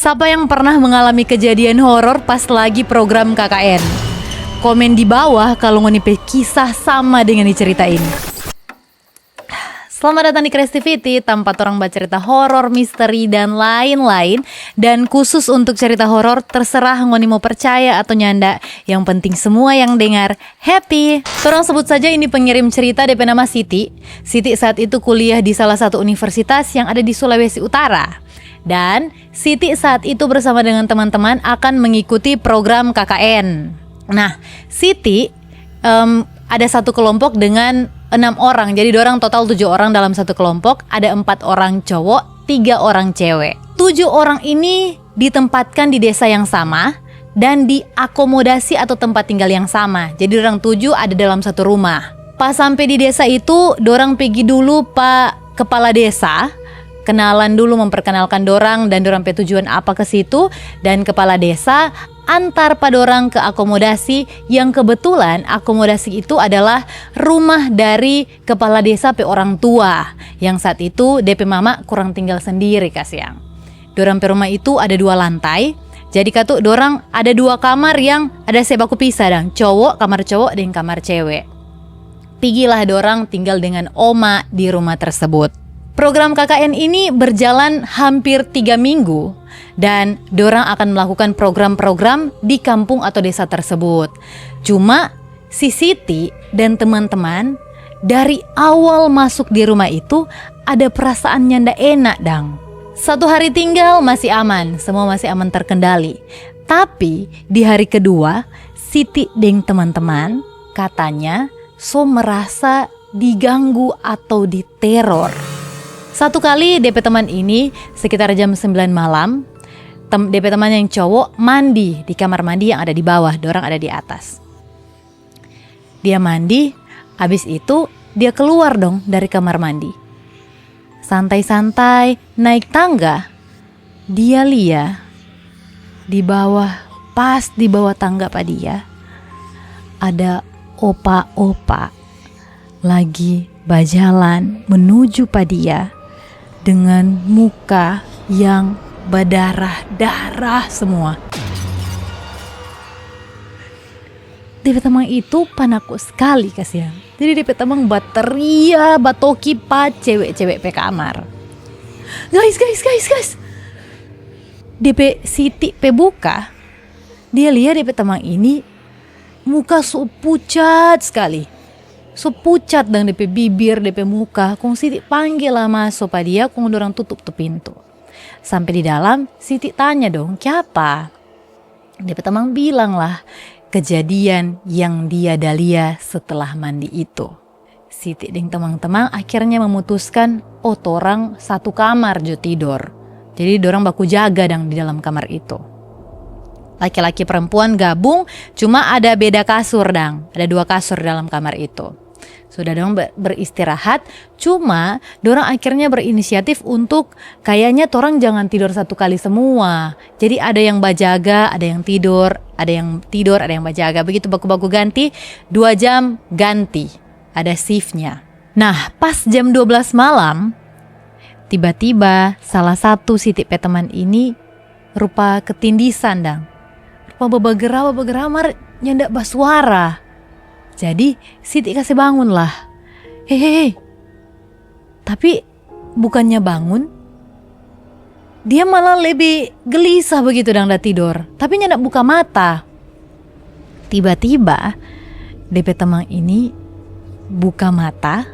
Siapa yang pernah mengalami kejadian horor pas lagi program KKN? Komen di bawah kalau ngonipe kisah sama dengan diceritain. Selamat datang di Creativity, tempat orang bercerita horor, misteri, dan lain-lain. Dan khusus untuk cerita horor, terserah ngoni mau percaya atau nyanda. Yang penting semua yang dengar happy. Orang sebut saja ini pengirim cerita DP nama Siti. Siti saat itu kuliah di salah satu universitas yang ada di Sulawesi Utara. Dan Siti saat itu bersama dengan teman-teman akan mengikuti program KKN. Nah, Siti ada satu kelompok dengan 6 orang, jadi dorang total 7 orang dalam satu kelompok. Ada 4 orang cowok, 3 orang cewek. 7 orang ini ditempatkan di desa yang sama dan diakomodasi atau tempat tinggal yang sama. Jadi dorang 7 ada dalam satu rumah. Pas sampai di desa itu, dorang pergi dulu Pak Kepala Desa, kenalan dulu, memperkenalkan dorang dan dorang tujuan apa ke situ. Dan Kepala Desa antar padorang ke akomodasi yang kebetulan akomodasi itu adalah rumah dari Kepala Desa pe orang tua yang saat itu DP mama kurang tinggal sendiri kasihan. Dorang pe rumah itu ada 2 lantai. Jadi katu dorang ada 2 kamar yang ada sebaku pisah dang, kamar cowok dan kamar cewek. Pigilah dorang tinggal dengan oma di rumah tersebut. Program KKN ini berjalan hampir 3 minggu dan dorang akan melakukan program-program di kampung atau desa tersebut. Cuma si Siti dan teman-teman dari awal masuk di rumah itu ada perasaan nyanda enak dang. 1 hari tinggal masih aman, semua masih aman terkendali. Tapi di hari kedua Siti dan teman-teman katanya merasa diganggu atau diteror. Satu kali DP teman ini sekitar jam 9 malam, DP teman yang cowok mandi di kamar mandi yang ada di bawah, dorang ada di atas. Dia mandi, habis itu dia keluar dong dari kamar mandi. Santai-santai naik tangga, dia lihat di bawah, pas di bawah tangga pak dia, ada opa-opa lagi berjalan menuju pak dia dengan muka yang berdarah-darah semua. DP teman itu panakut sekali kasihan. Jadi DP teman bateria batoki pa cewek-cewek pe kamar. Guys. DP Siti pe buka, dia lihat DP teman ini muka so pucat sekali. So pucat dan DP bibir, DP muka. Kong Siti panggil lah masuk pa dia, kong dorang tutup tuh pintu. Sampai di dalam, Siti tanya dong, "Siapa?" DP teman bilang lah kejadian yang dia dalia setelah mandi itu. Siti dan teman-teman akhirnya memutuskan, torang satu kamar jo tidur. Jadi dorang baku jaga dong di dalam kamar itu. Laki-laki perempuan gabung, cuma ada beda kasur dang. Ada 2 kasur dalam kamar itu. Sudah dong beristirahat, cuma dorang akhirnya berinisiatif untuk kayaknya torang jangan tidur satu kali semua. Jadi ada yang bajaga, ada yang tidur, ada yang bajaga. Begitu baku-baku ganti, 2 jam ganti. Ada shiftnya. Nah, pas jam 12 malam, tiba-tiba salah satu Siti pe teman ini rupa ketindisan dang. Rupa babagera mar nyandak basuara. Jadi Siti kasih bangun lah. Hehehe. Tapi bukannya bangun, dia malah lebih gelisah begitu dang dah tidur. Tapi nyandak buka mata. Tiba-tiba DP teman ini buka mata,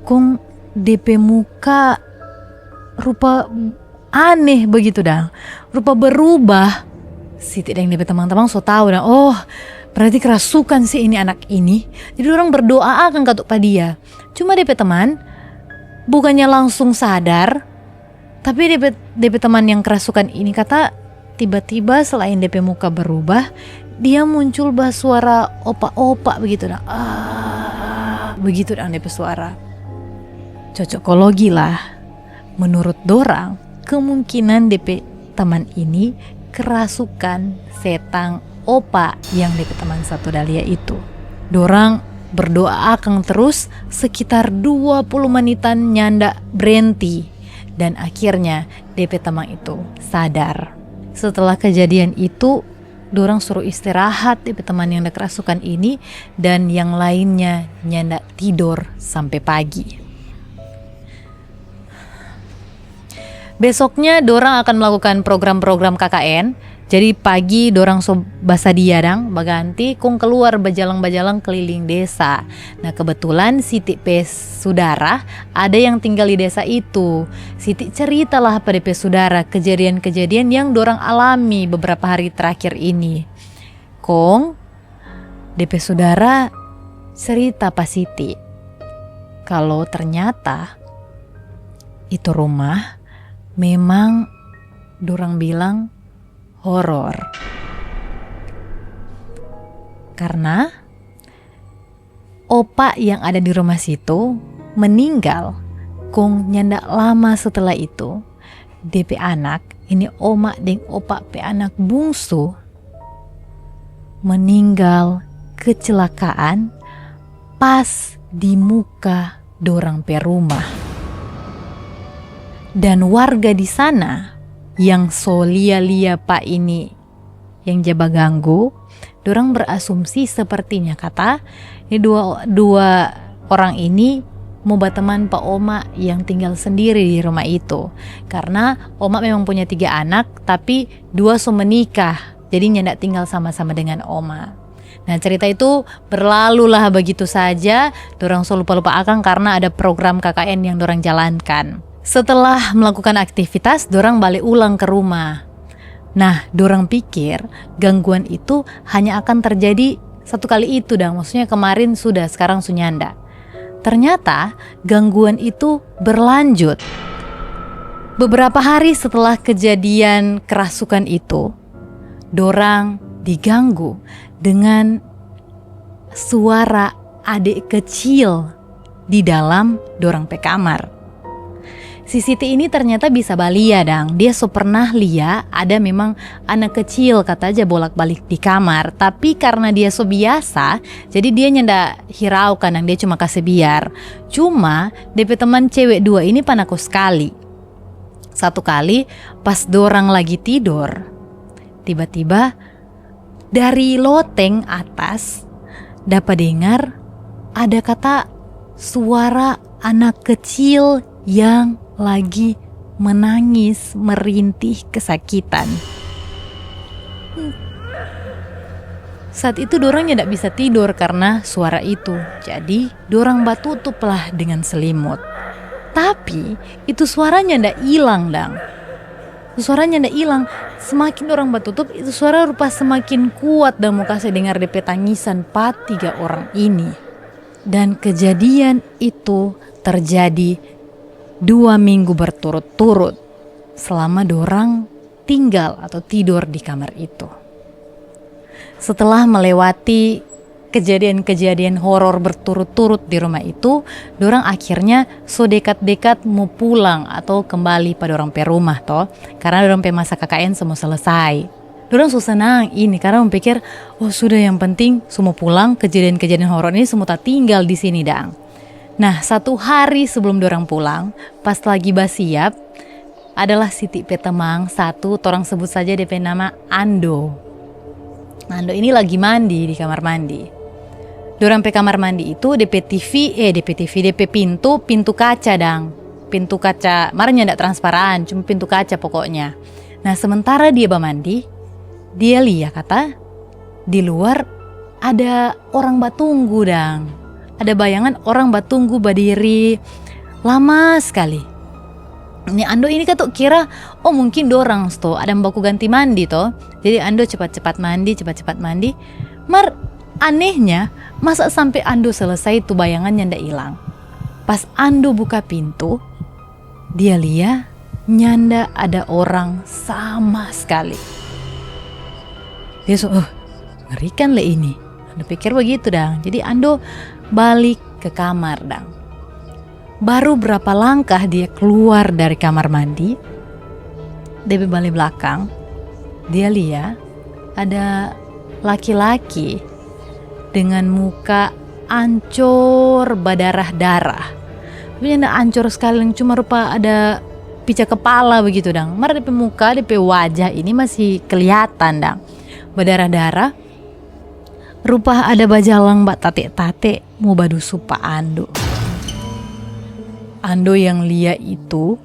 kong DP muka rupa aneh begitu dang. Rupa berubah. Siti dan DP teman-teman so tahu dang. Berarti kerasukan sih ini anak ini. Jadi orang berdoa akan katuk pa dia. Cuma DP teman bukannya langsung sadar, tapi DP teman yang kerasukan ini kata tiba-tiba selain DP muka berubah, dia muncul suara opa-opa begitu dah. Begitu dah DP suara. Cocokologi lah. Menurut dorang, kemungkinan DP teman ini kerasukan setan opa yang DP teman satu dalia itu. Dorang berdoa akang terus sekitar 20 menitan nyanda berhenti. Dan akhirnya DP Temang itu sadar. Setelah kejadian itu, dorang suruh istirahat DP teman yang kerasukan ini, dan yang lainnya nyandak tidur sampai pagi. Besoknya dorang akan melakukan program-program KKN. Jadi pagi dorang so basadia dang baganti kong keluar bajalang-bajalang keliling desa. Nah kebetulan Siti pe saudara ada yang tinggal di desa itu. Siti ceritalah pada pe saudara kejadian-kejadian yang dorang alami beberapa hari terakhir ini. Kong DP saudara cerita pas Siti kalau ternyata itu rumah memang dorang bilang horor. Karena opa yang ada di rumah situ meninggal. Kong nyandak lama setelah itu DP anak, ini oma dan opa pe anak bungsu, meninggal kecelakaan pas di muka dorang pe rumah. Dan warga di sana yang so lia-lia pak ini yang jaba ganggu, dorang berasumsi sepertinya kata ini dua orang ini mau berteman pak oma yang tinggal sendiri di rumah itu, karena oma memang punya 3 anak tapi 2 so menikah, jadi nyandak tinggal sama-sama dengan oma. Nah cerita itu berlalulah begitu saja, dorang so lupa-lupa akan karena ada program KKN yang dorang jalankan. Setelah melakukan aktivitas, dorang balik ulang ke rumah. Nah, dorang pikir gangguan itu hanya akan terjadi satu kali itu dah. Maksudnya kemarin sudah, sekarang sunyanda. Ternyata gangguan itu berlanjut. Beberapa hari setelah kejadian kerasukan itu, dorang diganggu dengan suara adik kecil di dalam dorang pe kamar. Si Siti ini ternyata bisa balia dang. Dia so pernah lia ada memang anak kecil kata aja bolak-balik di kamar. Tapi karena dia so biasa, jadi dia nyanda hirau kan, dia cuma kasih biar. Cuma DP teman cewek 2 ini panaku sekali. Satu kali pas dorang lagi tidur, tiba-tiba dari loteng atas dapat dengar ada kata suara anak kecil yang lagi menangis merintih kesakitan. Saat itu dorang tidak bisa tidur karena suara itu. Jadi dorang batutuplah dengan selimut. Tapi itu suaranya ndak hilang dang. Suaranya ndak hilang. Semakin dorang batutup itu suara rupa semakin kuat dan muka saya dengar DP tangisan 3 orang ini. Dan kejadian itu terjadi 2 minggu berturut-turut selama dorang tinggal atau tidur di kamar itu. Setelah melewati kejadian-kejadian horor berturut-turut di rumah itu, dorang akhirnya so dekat-dekat mau pulang atau kembali pada orang pe rumah toh, karena dorang pe masa KKN semua selesai. Dorang so senang ini karena memikir, oh sudah yang penting semua pulang, kejadian-kejadian horor ini semua tak tinggal di sini dang. Nah 1 hari sebelum dorang pulang, pas lagi basiap, adalah Siti pe temang satu, orang sebut saja DP nama Ando. Ando ini lagi mandi di kamar mandi. Dorang pe kamar mandi itu DP pintu kaca dang. Pintu kaca, marahnya ndak transparan, cuma pintu kaca pokoknya. Nah sementara dia mandi, dia lihat kata di luar ada orang batunggu dang. Ada bayangan orang batunggu berdiri lama sekali. Ini Ando ini katuk kira, oh mungkin dorang sto ada baku ganti mandi toh. Jadi Ando cepat-cepat mandi. Mar anehnya, masa sampai Ando selesai tuh bayangannya ndak hilang. Pas Ando buka pintu, dia lihat nyanda ada orang sama sekali. Dia so, ngerikan le ini. Ando pikir begitu dang. Jadi Ando balik ke kamar dang. Baru berapa langkah dia keluar dari kamar mandi, dari balik belakang, dia lihat ada laki-laki dengan muka ancur berdarah-darah. Tapi tidak ancur sekali, cuma rupa ada pica kepala begitu dang. Mar DP muka, DP wajah ini masih kelihatan dang, berdarah-darah. Rupa ada bajalang mbak tate-tate mau badusu Pak Ando. Ando yang lihat itu,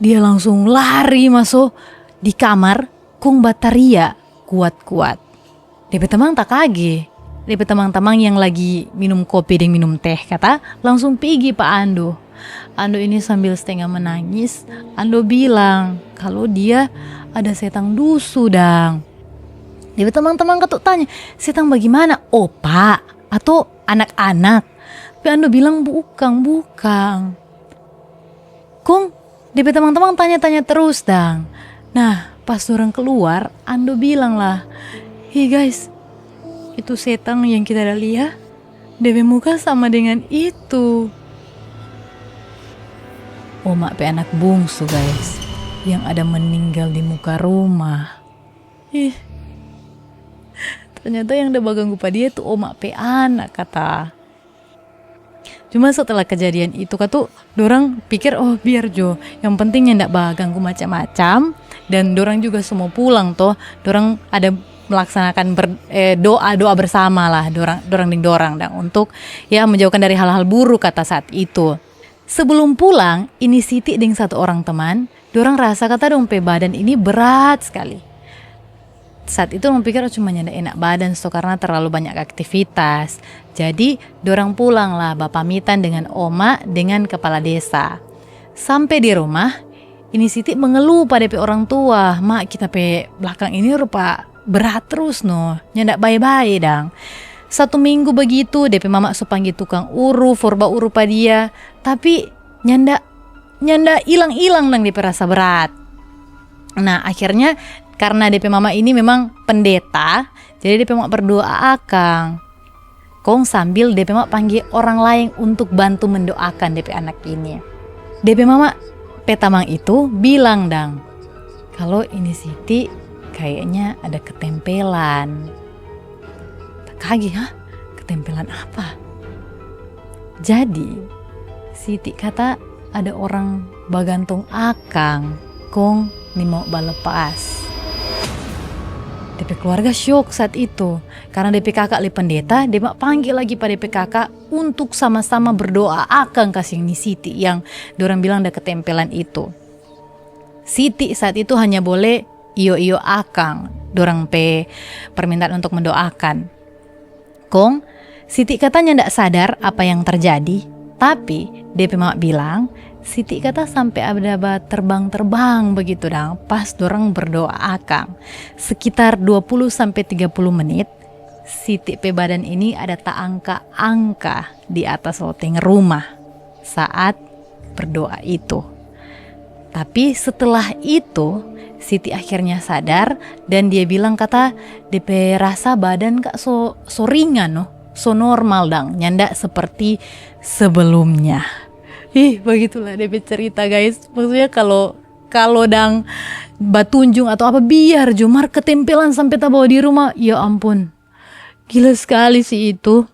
dia langsung lari masuk di kamar kung bataria kuat-kuat. DP teman tak kaget. DP teman-teman yang lagi minum kopi dan minum teh kata langsung pergi Pak Ando. Ando ini sambil setengah menangis, Ando bilang kalau dia ada setan dusu dang. DP teman-teman ketuk tanya, setan bagaimana? Oh Pak, atau anak-anak? Tapi Ando bilang bukan. Kung, DP teman-teman tanya-tanya terus dang. Nah, pas orang keluar, Ando bilang lah, "Hey guys, itu setan yang kita ada lihat, DP muka sama dengan itu." Oma pe anak bungsu guys, yang ada meninggal di muka rumah. Ternyata yang udah baganggu pada dia tuh oma pe anak kata. Cuma setelah kejadian itu kata dorang pikir biar Jo, yang pentingnya ndak baganggu macam-macam, dan dorang juga semua pulang toh, dorang ada melaksanakan doa bersama lah dorang dan untuk ya menjauhkan dari hal-hal buruk kata saat itu. Sebelum pulang, ini Siti dengan satu orang teman, dorang rasa kata dong pe badan ini berat sekali. Saat itu orang pikir cuma nyanda enak badan karena terlalu banyak aktivitas. Jadi dorang pulang lah pamitan dengan oma dengan kepala desa. Sampai di rumah, ini Siti mengeluh pada pe orang tua, "Mak, kita pe belakang ini rupa berat terus nyanda bye-bye dang." 1 minggu begitu DP mama panggil tukang forba uru pa dia, tapi nyanda hilang dang DP rasa berat. Nah akhirnya karena DP mama ini memang pendeta, jadi DP mama berdoa akang. Kong sambil DP mama panggil orang lain untuk bantu mendoakan DP anak ini. DP mama petamang itu bilang dang, kalau ini Siti kayaknya ada ketempelan. Tak kaget, ketempelan apa? Jadi Siti kata ada orang bagantung akang, kong ni mau balepas. DP keluarga syok saat itu karena DP kakak li pendeta, dia panggil lagi pada DP kakak untuk sama-sama berdoa akang kasih ni Siti yang dorang bilang ada ketempelan itu. Siti saat itu hanya boleh iyo akang dorang pe permintaan untuk mendoakan. Kong Siti katanya ndak sadar apa yang terjadi, tapi DP mama bilang Siti kata sampai ada terbang-terbang begitu dang pas dorang berdoa akang. Sekitar 20-30 menit Siti pe badan ini ada tak angka-angka di atas loteng rumah saat berdoa itu. Tapi setelah itu Siti akhirnya sadar dan dia bilang kata DP rasa badan kak so ringan so normal dang, nyanda seperti sebelumnya. Begitulah DP cerita guys. Maksudnya kalau dang batunjung atau apa biar Jumar ketempelan sampai tak bawa di rumah. Ya ampun, gila sekali sih itu.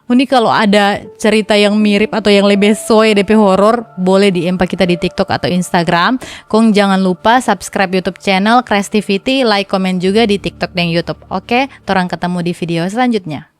Ini kalau ada cerita yang mirip atau yang lebih soe DP horor, boleh di-MP kita di TikTok atau Instagram. Kong jangan lupa subscribe YouTube channel Crestivity, like, komen juga di TikTok dan YouTube. Oke, torang ketemu di video selanjutnya.